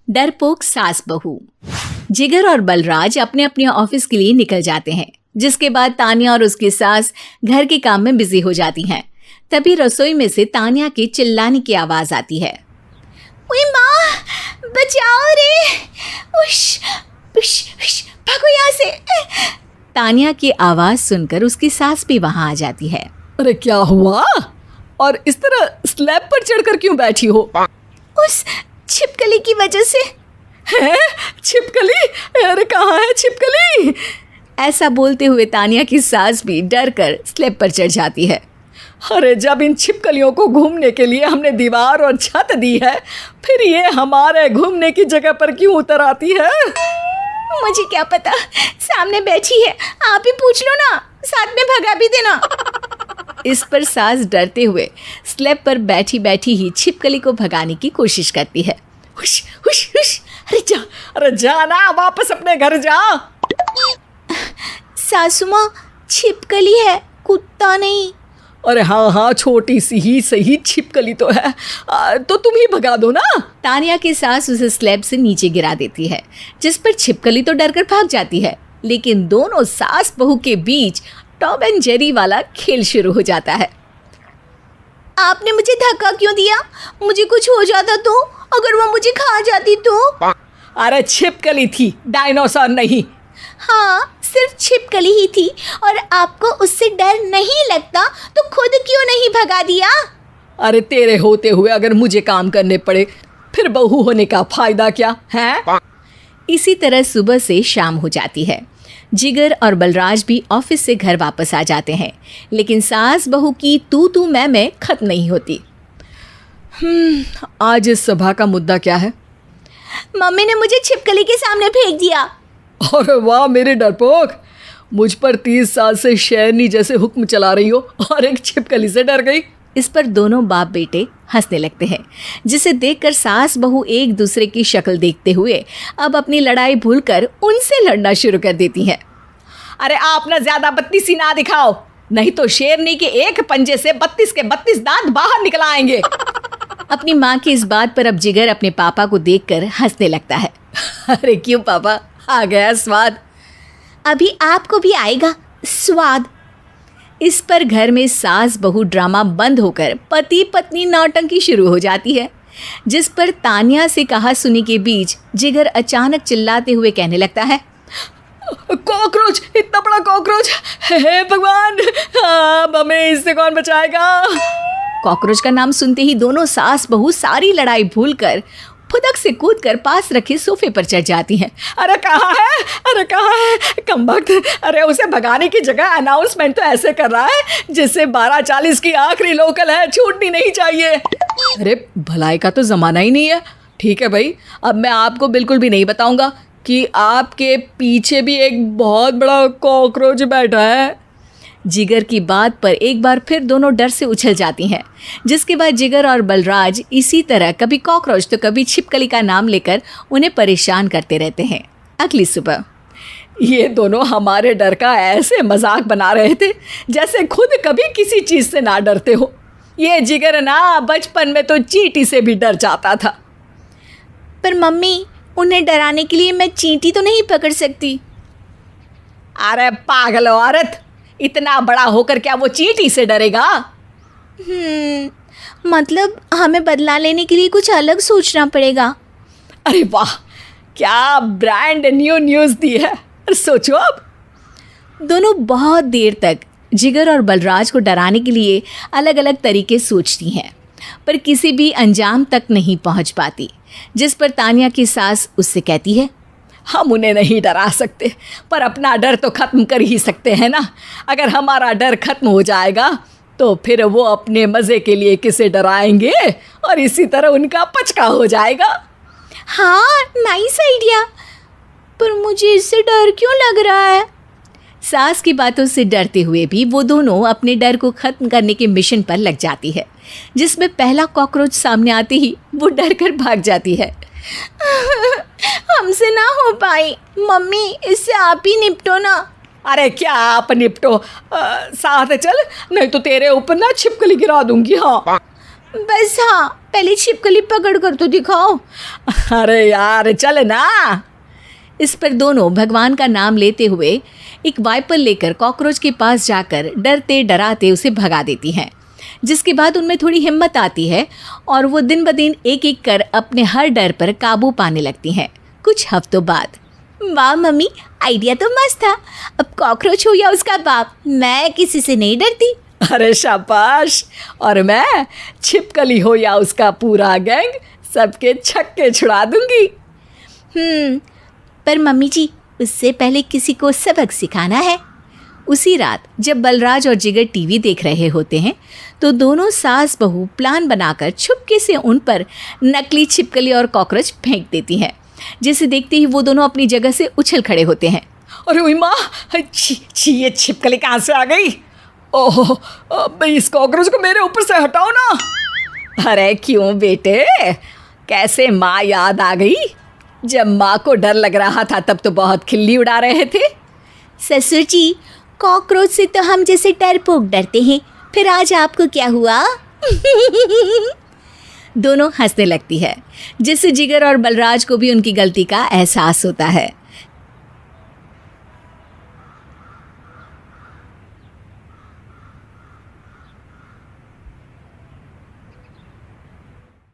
डरपोक सास बहू। जिगर और बलराज अपने अपने ऑफिस के लिए निकल जाते हैं, जिसके बाद तान्या और उसकी सास घर के काम में बिजी हो जाती हैं। तभी रसोई में से तान्या के चिल्लाने की आवाज आती है। ओए माँ, बचाओ रे! उश, उश, उश, भागो यहाँ से! तान्या की आवाज सुनकर उसकी सास भी वहां आ जाती है। अरे क्या हुआ? और इस तरह स्लैब पर चढ़कर क्यों बैठी हो? उस छिपकली की वजह से। है? छिपकली? अरे कहाँ है छिपकली? ऐसा बोलते हुए तान्या की सास भी डर कर स्लैब पर चढ़ जाती है। अरे जब इन छिपकलियों को घूमने के लिए हमने दीवार और छत दी है, फिर ये हमारे घूमने की जगह पर क्यों उतर आती है? मुझे क्या पता, सामने बैठी है, आप ही पूछ लो ना, साथ में भगा भी देना। इस पर सास डरते हुए स्लैब पर बैठी बैठी ही छिपकली को भगाने की कोशिश करती है। हुश, हुश, हुश, अरे जा ना, वापस अपने घर जा। सासू माँ, छिपकली है, कुत्ता नहीं। अरे हाँ, छोटी सी ही सही छिपकली तो है, तो तुम ही भगा दो ना। तान्या की सास उसे स्लैब से नीचे गिरा देती है, जिस पर छिपकली तो डरकर भाग जाती है। लेकिन दोनों सास बहू के बीच टॉम एंड जेरी वाला खेल शुरू हो जाता है। आपने मुझे धक्का क्यों दिया? मुझे कुछ हो जाता तो? अगर वो मुझे खा जाती तो? अरे छिपकली थी, डायनासोर नहीं। हाँ, सिर्फ छिपकली ही थी, और आपको उससे डर नहीं लगता तो खुद क्यों नहीं भगा दिया? अरे तेरे होते हुए अगर मुझे काम करने पड़े, फिर बहू होने का फायदा क्या है? इसी तरह सुबह से शाम हो जाती है। जिगर और बलराज भी ऑफिस से घर वापस आ जाते हैं, लेकिन सास बहू की तू मैं खत्म नहीं होती। आज इस सभा का मुद्दा क्या है? मम्मी ने मुझे छिपकली के सामने फेंक दिया। अरे वाह मेरे डरपोक, मुझ पर 30 साल से शेरनी जैसे हुक्म चला रही हो और एक छिपकली से डर गई। इस पर दोनों बाप बेटे हंसने लगते हैं, जिसे देखकर सास बहू एक दूसरे की शक्ल देखते हुए अब अपनी लड़ाई भूलकर उनसे लड़ना शुरू कर देती हैं। अरे आप ना ज्यादा बत्तीसी ना दिखाओ, नहीं तो शेरनी के एक पंजे से 32 के 32 दांत बाहर निकल आएंगे। अपनी माँ की इस बात पर अब जिगर अपने पापा को देखकर हंसने लगता है। अरे क्यों पापा, आ गया स्वाद? अभी आपको भी आएगा स्वाद। इस पर घर में सास बहू ड्रामा बंद होकर पति पत्नी नौटंकी शुरू हो जाती है, जिस पर तान्या से कहा सुनी के बीच जिगर अचानक चिल्लाते हुए कहने लगता है। कॉकरोच, इतना बड़ा कॉकरोच! हे भगवान, अब हमें इससे कौन बचाएगा? कॉकरोच का नाम सुनते ही दोनों सास बहू सारी लड़ाई भूलकर फुदक से कूदकर पास रखे सोफे पर चढ़ जाती हैं। अरे कहाँ है? अरे कहाँ है कमबख्त? अरे उसे भगाने की जगह अनाउंसमेंट तो ऐसे कर रहा है जैसे 12:40 की आखिरी लोकल है, छूटनी नहीं चाहिए। अरे भलाई का तो ज़माना ही नहीं है। ठीक है भाई, अब मैं आपको बिल्कुल भी नहीं बताऊंगा कि आपके पीछे भी एक बहुत बड़ा कॉकरोच बैठा है। जिगर की बात पर एक बार फिर दोनों डर से उछल जाती हैं, जिसके बाद जिगर और बलराज इसी तरह कभी कॉकरोच तो कभी छिपकली का नाम लेकर उन्हें परेशान करते रहते हैं। अगली सुबह ये दोनों हमारे डर का ऐसे मजाक बना रहे थे जैसे खुद कभी किसी चीज़ से ना डरते हो। ये जिगर ना बचपन में तो चींटी से भी डर जाता था। पर मम्मी, उन्हें डराने के लिए मैं चींटी तो नहीं पकड़ सकती। अरे पागल औरत, इतना बड़ा होकर क्या वो चींटी से डरेगा? मतलब हमें बदला लेने के लिए कुछ अलग सोचना पड़ेगा। अरे वाह, क्या ब्रांड न्यू न्यूज़ दी है। सोचो अब। दोनों बहुत देर तक जिगर और बलराज को डराने के लिए अलग अलग तरीके सोचती हैं, पर किसी भी अंजाम तक नहीं पहुंच पाती, जिस पर तान्या की सास उससे कहती है। हम उन्हें नहीं डरा सकते, पर अपना डर तो ख़त्म कर ही सकते हैं ना। अगर हमारा डर ख़त्म हो जाएगा तो फिर वो अपने मज़े के लिए किसे डराएंगे और इसी तरह उनका पचका हो जाएगा। हाँ, नाइस आइडिया, पर मुझे इससे डर क्यों लग रहा है? सास की बातों से डरते हुए भी वो दोनों अपने डर को ख़त्म करने के मिशन पर लग जाती है, जिसमें पहला कॉकरोच सामने आते ही वो डर कर भाग जाती है। हमसे ना हो पाई मम्मी, इससे आप ही निपटो ना। अरे क्या आप निपटो, साथ चल, नहीं तो तेरे ऊपर ना छिपकली गिरा दूंगी। हाँ बस हाँ, पहले छिपकली पकड़ कर तो दिखाओ। अरे यार चल ना। इस पर दोनों भगवान का नाम लेते हुए एक वाइपर लेकर कॉकरोच के पास जाकर डरते डराते उसे भगा देती हैं, जिसके बाद उनमें थोड़ी हिम्मत आती है और वो दिन ब दिन एक एक कर अपने हर डर पर काबू पाने लगती हैं। कुछ हफ्तों बाद, वाह मम्मी, आइडिया तो मस्त था। अब कॉकरोच हो या उसका बाप, मैं किसी से नहीं डरती। अरे शाबाश। और मैं छिपकली हो या उसका पूरा गैंग, सबके छक्के छुड़ा दूंगी। पर मम्मी जी, उससे पहले किसी को सबक सिखाना है। उसी रात जब बलराज और जिगर टीवी देख रहे होते हैं तो दोनों सास बहू प्लान बनाकर छुपके से उन पर नकली छिपकली और कॉकरोच फेंक देती हैं, जिसे देखते ही वो दोनों अपनी जगह से उछल खड़े होते हैं। अरे ओए माँ, छी ये छिपकली कहाँ से आ गई? ओह, अब इस कॉकरोच को मेरे ऊपर से हटाओ ना। अरे क्यों बेटे, कैसे माँ याद आ गई? जब माँ को डर लग रहा था तब तो बहुत खिल्ली उड़ा रहे थे। ससुर जी, कॉकरोच से तो हम जैसे डरपोक डरते हैं, फिर आज आपको क्या हुआ? दोनों हंसने लगती है, जिससे जिगर और बलराज को भी उनकी गलती का एहसास होता है।